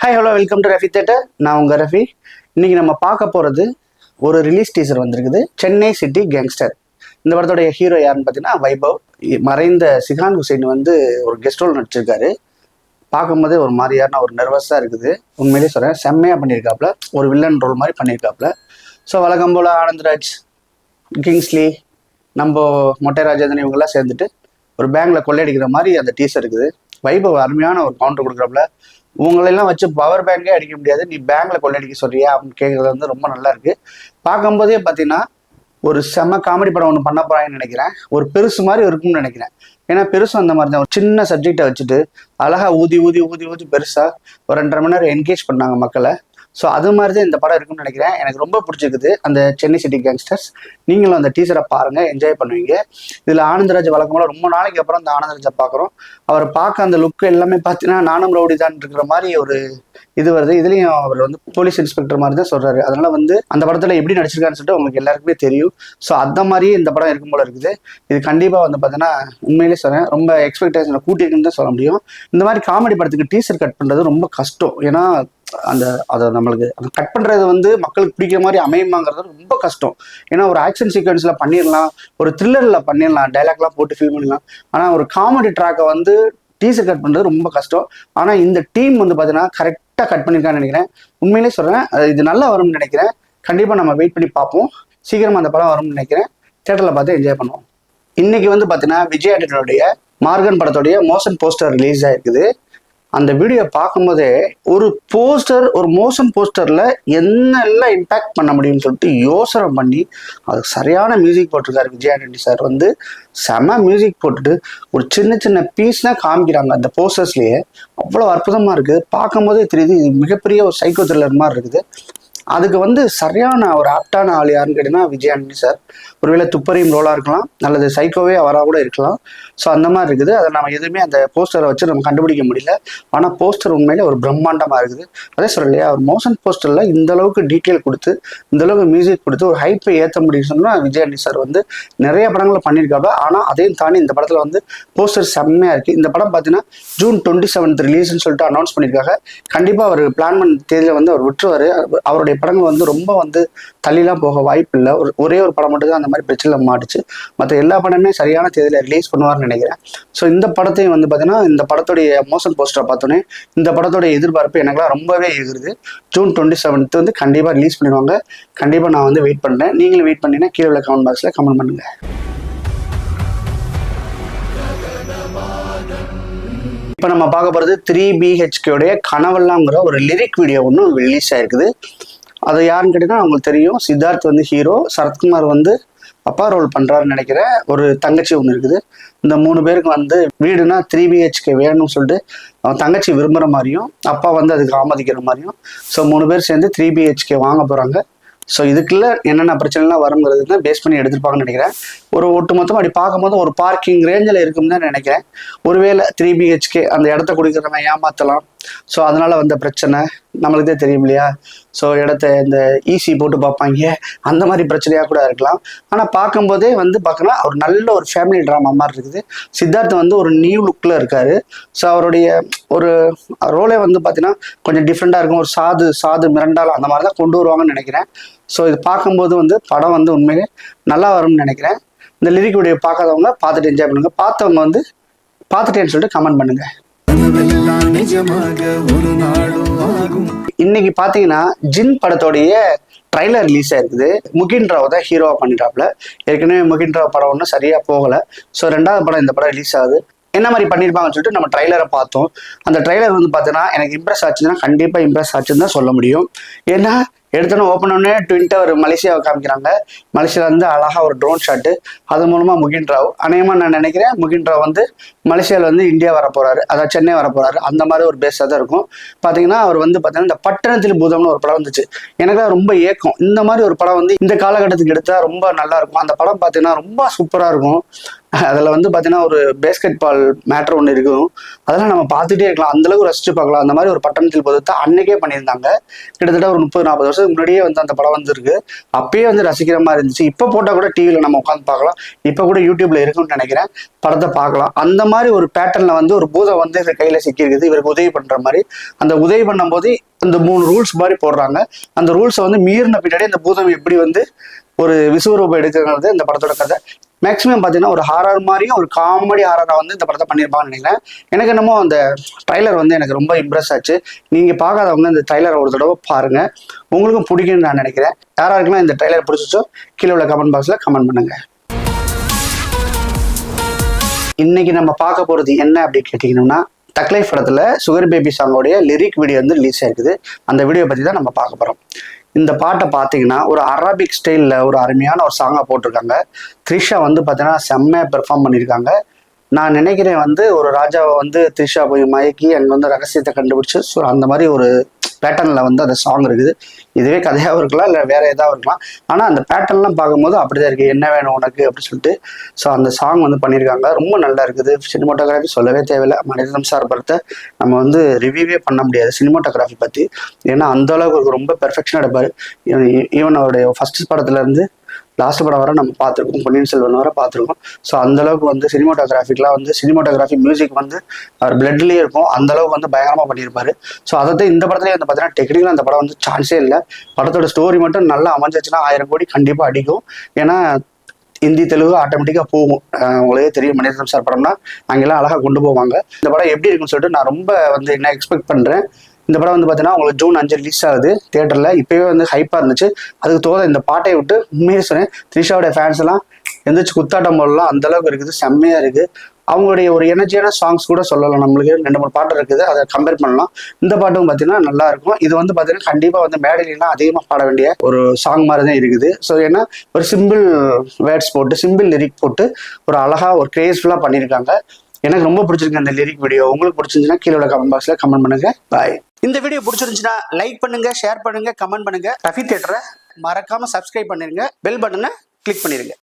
Hi hello welcome to Rafi theatre. நான் உங்கள் ரஃபி. இன்னைக்கு நம்ம பார்க்க போகிறது ஒரு ரிலீஸ் டீசர் வந்திருக்குது, சென்னை சிட்டி கேங்ஸ்டர். இந்த படத்தோடைய ஹீரோ யாருன்னு பார்த்தீங்கன்னா வைபவ். மறைந்த சிகான் ஹுசைன் வந்து ஒரு கெஸ்ட் ரோல் நடிச்சிருக்காரு. பார்க்கும்போதே ஒரு மாதிரியான ஒரு நர்வஸாக இருக்குது. உண்மையிலேயே சொல்கிறேன், செம்மையாக பண்ணியிருக்காப்புல. ஒரு வில்லன் ரோல் மாதிரி பண்ணியிருக்காப்புல. ஸோ வழக்கம் போல் ஆனந்த்ராஜ், கிங்ஸ்லி, நம்ம மொட்டை ராஜேந்திரன் இவங்கெல்லாம் சேர்ந்துட்டு ஒரு பேங்கில் கொள்ளையடிக்கிற மாதிரி அந்த டீசர் இருக்குது. வைபவ் அருமையான ஒரு கவுண்டர் கொடுக்குறாப்புல. உங்களெல்லாம் வச்சு பவர் பேங்கே அடிக்க முடியாது, நீ பேங்க்ல கொள்ளையடிக்க சொல்றியா அப்படின்னு கேட்கறது வந்து ரொம்ப நல்லா இருக்கு. பார்க்கும்போதே பார்த்தீங்கன்னா ஒரு செம காமெடி படம் ஒன்று பண்ண போறாங்கன்னு நினைக்கிறேன். ஒரு பெருசு மாதிரி இருக்கும்னு நினைக்கிறேன். ஏன்னா பெருசும் அந்த மாதிரி தான், ஒரு சின்ன சப்ஜெக்டை வச்சுட்டு அழகா ஊதி ஊதி ஊதி ஊதி பெருசா ஒரு 2.5 மணி நேரம் என்கேஜ் பண்ணாங்க மக்களை. ஸோ அது மாதிரி தான் இந்த படம் இருக்குன்னு நினைக்கிறேன். எனக்கு ரொம்ப பிடிச்சிருக்குது அந்த சென்னை சிட்டி கேங்ஸ்டர்ஸ். நீங்களும் அந்த டீசரை பாருங்க, என்ஜாய் பண்ணுவீங்க. இதில் ஆனந்தராஜ் வழக்கம்போல ரொம்ப நாளைக்கு அப்புறம் அந்த ஆனந்தராஜை பார்க்குறோம். அவரை பார்க்க அந்த லுக்கு எல்லாமே பார்த்தீங்கன்னா நானும் ரவுடி தான் இருக்கிற மாதிரி ஒரு இது வருது. இதுலேயும் அவர் வந்து போலீஸ் இன்ஸ்பெக்டர் மாதிரி தான் சொல்றாரு. அதனால வந்து அந்த படத்தில் எப்படி நடிச்சிருக்காருன்னு சொல்லிட்டு உங்களுக்கு எல்லாருக்குமே தெரியும். ஸோ அந்த மாதிரியே இந்த படம் இருக்கும் போல இருக்குது. இது கண்டிப்பாக வந்து பார்த்தீங்கன்னா உண்மையிலே சொல்றேன், ரொம்ப எக்ஸ்பெக்டேஷனை கூட்டியிருக்குன்னு தான் சொல்ல முடியும். இந்த மாதிரி காமெடி படத்துக்கு டீசர் கட் பண்ணுறது ரொம்ப கஷ்டம். ஏன்னா அதை நம்மளுக்கு அதை கட் பண்ணுறது வந்து மக்களுக்கு பிடிக்கிற மாதிரி அமையுமாங்கிறது ரொம்ப கஷ்டம். ஏன்னா ஒரு ஆக்ஷன் சீக்வன்ஸில் பண்ணிடலாம், ஒரு த்ரில்லரில் பண்ணிடலாம், டைலாக்லாம் போட்டு ஃபில் பண்ணிடலாம். ஆனால் ஒரு காமெடி ட்ராக்கை வந்து டீசர் கட் பண்ணுறது ரொம்ப கஷ்டம். ஆனால் இந்த டீம் வந்து பார்த்தீங்கன்னா கரெக்டாக கட் பண்ணியிருக்கான்னு நினைக்கிறேன். உண்மையிலே சொல்கிறேன், இது நல்லா வரும்னு நினைக்கிறேன். கண்டிப்பாக நம்ம வெயிட் பண்ணி பார்ப்போம். சீக்கிரமாக அந்த படம் வரும்னு நினைக்கிறேன். தேட்டரில் பார்த்து என்ஜாய் பண்ணுவோம். இன்னைக்கு வந்து பார்த்தீங்கன்னா விஜய் ஆண்டனியோடைய மார்கன் படத்தோடைய மோஷன் போஸ்டர் ரிலீஸ் ஆயிருக்குது. அந்த வீடியோ பார்க்கும்போதே ஒரு மோஷன் போஸ்டர்ல என்னெல்லாம் இம்பாக்ட் பண்ண முடியும்னு சொல்லிட்டு யோசனை பண்ணி அதுக்கு சரியான மியூசிக் போட்டிருக்காரு விஜய் ஆண்டனி சார். வந்து செம மியூசிக் போட்டுட்டு ஒரு சின்ன சின்ன பீஸ்னா காமிக்கிறாங்க அந்த போஸ்டர்ஸ்லயே. அவ்வளோ அற்புதமா இருக்கு. பார்க்கும்போதே தெரியுது இது மிகப்பெரிய ஒரு சைக்கோ த்ரில்லர் மாதிரி இருக்குது. அதுக்கு வந்து சரியான ஒரு ஆப்டான ஆள் யாருன்னு கேட்டீங்கன்னா விஜய் ஆண்டனி சார். ஒருவேளை துப்பறியும் ரோலாக இருக்கலாம், அல்லது சைக்கோவே அவராக கூட இருக்கலாம். ஸோ அந்த மாதிரி இருக்குது. அதை நம்ம எதுவுமே அந்த போஸ்டரை வச்சு நம்ம கண்டுபிடிக்க முடியல. ஆனால் போஸ்டர் உண்மையிலே ஒரு பிரம்மாண்டமாக இருக்குது. அதே சொல்லலையா, ஒரு மோஷன் போஸ்டரில் இந்த அளவுக்கு டீட்டெயில் கொடுத்து இந்த அளவுக்கு மியூசிக் கொடுத்து ஒரு ஹைப்பை ஏற்ற முடியும்னு சொன்னால் விஜய் ஆண்டனி சார் வந்து நிறைய படங்களை பண்ணியிருக்காங்க. ஆனால் அதையும் தாண்டி இந்த படத்தில் வந்து போஸ்டர் செம்மையாக இருக்குது. இந்த படம் பார்த்தீங்கன்னா ஜூன் 27 ரிலீஸ்ன்னு சொல்லிட்டு அனௌன்ஸ் பண்ணியிருக்காங்க. கண்டிப்பாக அவர் பிளான் பண்ண தேதியில் வந்து அவர் விட்டுருவார். அவருடைய படங்கள் வந்து ரொம்ப வந்து தள்ளிலாம் போக வாய்ப்பு இல்லை. ஒரே ஒரு படம் மட்டும் தான் அந்த மாதிரி பிரச்சனை மாட்டுச்சு. மற்ற எல்லா படமே சரியான தேதியில் ரிலீஸ் பண்ணுவார்னு நினைக்கிறேன். ஸோ இந்த படத்தையும் வந்து பார்த்தீங்கன்னா இந்த படத்துடைய மோஷன் போஸ்டரை பார்த்தோன்னே இந்த படத்தோடைய எதிர்பார்ப்பு எனக்குலாம் ரொம்பவே எகுது. ஜூன் 27 வந்து கண்டிப்பாக ரிலீஸ் பண்ணிடுவாங்க. கண்டிப்பாக நான் வந்து வெயிட் பண்ணுறேன். நீங்களும் வெயிட் பண்ணினா கீழே உள்ள கமெண்ட் பாக்ஸில் கமெண்ட் பண்ணுங்க. இப்போ நம்ம பார்க்க போகிறது 3BHK கனவெல்லாம்ங்கிற ஒரு லிரிக் வீடியோ ஒன்று ரிலீஸ் ஆயிருக்குது. அது யாருன்னு கேட்டீங்கன்னா உங்களுக்கு தெரியும், சித்தார்த் வந்து ஹீரோ, சரத்குமார் வந்து அப்பா ரோல் பண்ணுறாருன்னு நினைக்கிறேன். ஒரு தங்கச்சி ஒன்று இருக்குது. இந்த 3 பேருக்கு வந்து வீடுனா 3BHK வேணும்னு சொல்லிட்டு அவன் தங்கச்சி விரும்புகிற மாதிரியும் அப்பா வந்து அதுக்கு ஆமதிக்கிற மாதிரியும். ஸோ 3 பேர் சேர்ந்து 3BHK வாங்க போகிறாங்க. ஸோ இதுக்குள்ள என்னென்ன பிரச்சனைலாம் வருங்கிறது தான் பேஸ் பண்ணி எடுத்துருப்பாங்கன்னு நினைக்கிறேன். ஒரு ஒட்டுமொத்தமாக அப்படி பார்க்கும்போது ஒரு பார்க்கிங் ரேஞ்சில் இருக்கும்னு தான் நினைக்கிறேன். ஒருவேளை 3BHK அந்த இடத்த கொடுக்குறவங்க ஏமாற்றலாம். ஸோ அதனால வந்த பிரச்சனை நம்மளுக்கு தான் தெரியும் இல்லையா. ஸோ இடத்த இந்த ஈசி போட்டு பார்ப்பாங்க, அந்த மாதிரி பிரச்சனையாக கூட இருக்கலாம். ஆனால் பார்க்கும்போதே வந்து பார்க்கலாம் ஒரு நல்ல ஒரு ஃபேமிலி ட்ராமா மாதிரி இருக்குது. சித்தார்த் வந்து ஒரு நியூ லுக்கில் இருக்காரு. ஸோ அவருடைய ஒரு ரோலே வந்து பார்த்தீங்கன்னா கொஞ்சம் டிஃப்ரெண்ட்டாக இருக்கும். ஒரு சாது மிரண்டாலும் அந்த மாதிரி தான் கொண்டு வருவாங்கன்னு நினைக்கிறேன். ஸோ இது பார்க்கும்போது வந்து படம் வந்து உண்மையிலே நல்லா வரும்னு நினைக்கிறேன். இந்த லிரிக் வீடியோ பார்க்காதவங்க பார்த்துட்டு என்ஜாய் பண்ணுங்க. பார்த்தவங்க வந்து பார்த்துட்டேன்னு சொல்லிட்டு கமெண்ட் பண்ணுங்க. இன்னைக்கு பாத்தீங்கன்னா ஜின் படத்தோடைய ட்ரைலர் ரிலீஸ் ஆயிருக்குது. முகின் ராவ் தான் ஹீரோவா பண்ணிட்டாப்ல. ஏற்கனவே முகின் ராவ் படம் ஒன்றும் சரியா போகல. ஸோ 2வது படம் இந்த படம் ரிலீஸ் ஆகுது. என்ன மாதிரி பண்ணியிருப்பாங்கன்னு சொல்லிட்டு நம்ம ட்ரைலரை பார்த்தோம். அந்த ட்ரைலர் வந்து பார்த்தீங்கன்னா எனக்கு இம்ப்ரெஸ் ஆச்சுன்னா கண்டிப்பாக இம்ப்ரெஸ் ஆச்சுன்னு தான் சொல்ல முடியும். ஏன்னா எடுத்தோன்னே ஓப்பன் பண்ணே ட்வின்ட்டாக ஒரு மலேசியாவை காமிக்கிறாங்க. மலேசியாவில் வந்து அழகாக ஒரு ட்ரோன் ஷாட்டு. அது மூலமாக முகின் ராவ் அநேகமாக நான் நினைக்கிறேன் முகின் ராவ் வந்து மலேசியாவில் வந்து இந்தியா வர போகிறாரு, அதாவது சென்னை வர போகிறாரு. அந்த மாதிரி ஒரு பேஸாக தான் இருக்கும். பார்த்தீங்கன்னா அவர் வந்து பார்த்தீங்கன்னா இந்த பட்டணத்தில் பூதம்னு ஒரு படம் வந்துச்சு. எனக்குலாம் ரொம்ப ஏக்கம். இந்த மாதிரி ஒரு படம் வந்து இந்த காலகட்டத்துக்கு எடுத்தால் ரொம்ப நல்லா இருக்கும். அந்த படம் பார்த்தீங்கன்னா ரொம்ப சூப்பராக இருக்கும். அதில் வந்து பார்த்தீங்கன்னா ஒரு பேஸ்கெட் பால் மேட்ரு ஒன்று இருக்கும். அதெல்லாம் நம்ம பார்த்துட்டே இருக்கலாம், அந்தளவுக்கு ரசிச்சு பார்க்கலாம். அந்த மாதிரி ஒரு பட்டணத்தில் பொறுத்து அன்னைக்கே பண்ணியிருந்தாங்க. கிட்டத்தட்ட ஒரு 30-40 வருஷத்துக்கு முன்னாடியே வந்து அந்த படம் வந்துருக்கு. அப்பயே வந்து ரசிக்கிற மாதிரி இருந்துச்சு. இப்போ போட்டால் கூட டிவியில் நம்ம உட்காந்து பார்க்கலாம். இப்போ கூட யூடியூப்ல இருக்குன்னு நினைக்கிறேன், படத்தை பார்க்கலாம். அந்த மாதிரி ஒரு பேட்டர்ல வந்து ஒரு பூதம் வந்து இவர் கையில சிக்கியிருக்குது, இவருக்கு உதவி பண்ற மாதிரி. அந்த உதவி பண்ணும்போது அந்த 3 ரூல்ஸ் மாதிரி போடுறாங்க. அந்த ரூல்ஸை வந்து மீறின பின்னாடி அந்த பூதம் எப்படி வந்து ஒரு விசுவரூபம் எடுக்கிறது இந்த படத்தோட கதை. மேக்ஸிமம் பார்த்தீங்கன்னா ஒரு ஹாரர் மாதிரியும் ஒரு காமெடி ஹாரரா வந்து இந்த படத்தை பண்ணியிருப்பான்னு நினைக்கிறேன். எனக்கு என்னமோ அந்த ட்ரைலர் வந்து எனக்கு ரொம்ப இம்ப்ரெஸ் ஆச்சு. நீங்க பார்க்காதவங்க இந்த ட்ரைலரை ஒரு தடவை பாருங்க, உங்களுக்கும் பிடிக்கும்னு நான் நினைக்கிறேன். யாராருக்குன்னா இந்த ட்ரைலர் பிடிச்சிச்சோ கீழே உள்ள கமெண்ட் பாக்ஸ்ல கமெண்ட் பண்ணுங்க. இன்னைக்கு நம்ம பார்க்க போறது என்ன அப்படின்னு கேட்டீங்கன்னா, தக்லைஃப் படத்துல சுகர் பேபி சாங்கோடைய லிரிக் வீடியோ வந்து ரிலீஸ் ஆயிருக்குது. அந்த வீடியோ பத்தி தான் நம்ம பார்க்க போறோம். இந்த பாட்டை பார்த்தீங்கன்னா ஒரு அரபிக் ஸ்டைலில் ஒரு அருமையான ஒரு சாங்காக போட்டிருக்காங்க. த்ரிஷா வந்து பார்த்தீங்கன்னா செம்மையாக பெர்ஃபார்ம் பண்ணியிருக்காங்க. நான் நினைக்கிறேன் வந்து ஒரு ராஜாவை வந்து த்ரிஷா போய் மயக்கி அங்கே வந்து ரகசியத்தை கண்டுபிடிச்சு ஸோ அந்த மாதிரி ஒரு பேட்டர்னில் வந்து அந்த சாங் இருக்குது. இதுவே கதையாகவும் இருக்கலாம், இல்லை வேற ஏதாவது இருக்கலாம். ஆனால் அந்த பேட்டர்ன்லாம் பார்க்கும்போது அப்படிதான் இருக்குது, என்ன வேணும் உனக்கு அப்படின்னு சொல்லிட்டு. ஸோ அந்த சாங் வந்து பண்ணியிருக்காங்க, ரொம்ப நல்லா இருக்குது. சினிமோட்டோகிராஃபி சொல்லவே தேவையில்லை. மணிரத்னம் சார் படத்தை நம்ம வந்து ரிவ்யூவே பண்ண முடியாது சினிமோட்டோகிராஃபி பற்றி. ஏன்னா அந்த அளவுக்கு ரொம்ப பெர்ஃபெக்ஷனாக எடுப்பார். ஈவன் அவருடைய ஃபர்ஸ்ட் படத்துலேருந்து லாஸ்ட் படம் வர நம்ம பார்த்துருக்கோம், பொன்னியின் செல்வன் வர பார்த்துருக்கோம். ஸோ அந்த அளவுக்கு வந்து சினிமோட்டோகிராஃபிக்லாம் வந்து சினிமோட்டோகிராஃபி மியூசிக் வந்து அவர் பிளட்லேயே இருக்கும், அந்த அளவுக்கு வந்து பயங்கரமாக பண்ணியிருப்பாரு. ஸோ அதை இந்த படத்துலேயே வந்து பார்த்தீங்கன்னா டெக்னிக்கலாக அந்த படம் வந்து சான்ஸே இல்லை. படத்தோட ஸ்டோரி மட்டும் நல்லா அமைஞ்சிச்சுன்னா 1000 கோடி கண்டிப்பாக அடிக்கும். ஏன்னா ஹிந்தி தெலுங்கு ஆட்டோமேட்டிக்காக போகும். உங்களுக்கே தெரியும் மணிரத்னம் சார் படம்னா அங்கெல்லாம் அழகாக கொண்டு போவாங்க. இந்த படம் எப்படி இருக்குன்னு சொல்லிட்டு நான் ரொம்ப வந்து என்ன எக்ஸ்பெக்ட் பண்ணுறேன். இந்த படம் வந்து பார்த்தீங்கன்னா உங்களுக்கு ஜூன் 5 ரிலீஸ் ஆகுது தியேட்டரில். இப்போவே வந்து ஹைப்பாக இருந்துச்சு. அதுக்கு தோத இந்த பாட்டை விட்டு உண்மையை சொன்னேன், த்ரிஷாவுடைய ஃபேன்ஸ் எல்லாம் எந்திரிச்சு குத்தாட்டம் போடலாம், அந்த அளவுக்கு இருக்குது, செம்மையாக இருக்குது. அவங்களுடைய ஒரு எனர்ஜியான சாங்ஸ் கூட சொல்லலாம். நம்மளுக்கு 2-3 பாட்டு இருக்குது, அதை கம்பேர் பண்ணலாம். இந்த பாட்டும் பார்த்தீங்கன்னா நல்லா இருக்கும். இது வந்து பார்த்தீங்கன்னா கண்டிப்பாக வந்து மேடையிலாம் அதிகமாக பாட வேண்டிய ஒரு சாங் மாதிரி தான் இருக்குது. ஸோ ஏன்னா ஒரு சிம்பிள் வேர்ட்ஸ் போட்டு சிம்பிள் லிரிக் போட்டு ஒரு அழகாக ஒரு கிரேஸ்ஃபுல்லாக பண்ணியிருக்காங்க. எனக்கு ரொம்ப பிடிச்சிருக்கு அந்த லிரிக் வீடியோ. உங்களுக்கு பிடிச்சிருந்துச்சுன்னா கீழே உள்ள கமெண்ட் பாக்ஸ்ல கமெண்ட் பண்ணுங்க. பாய். இந்த வீடியோ பிடிச்சிருந்துச்சுன்னா லைக் பண்ணுங்க, ஷேர் பண்ணுங்க, கமெண்ட் பண்ணுங்க. ரஃபி தியேட்டரை மறக்காம சப்ஸ்கிரைப் பண்ணிருங்க, பெல் பட்டனை கிளிக் பண்ணிருங்க.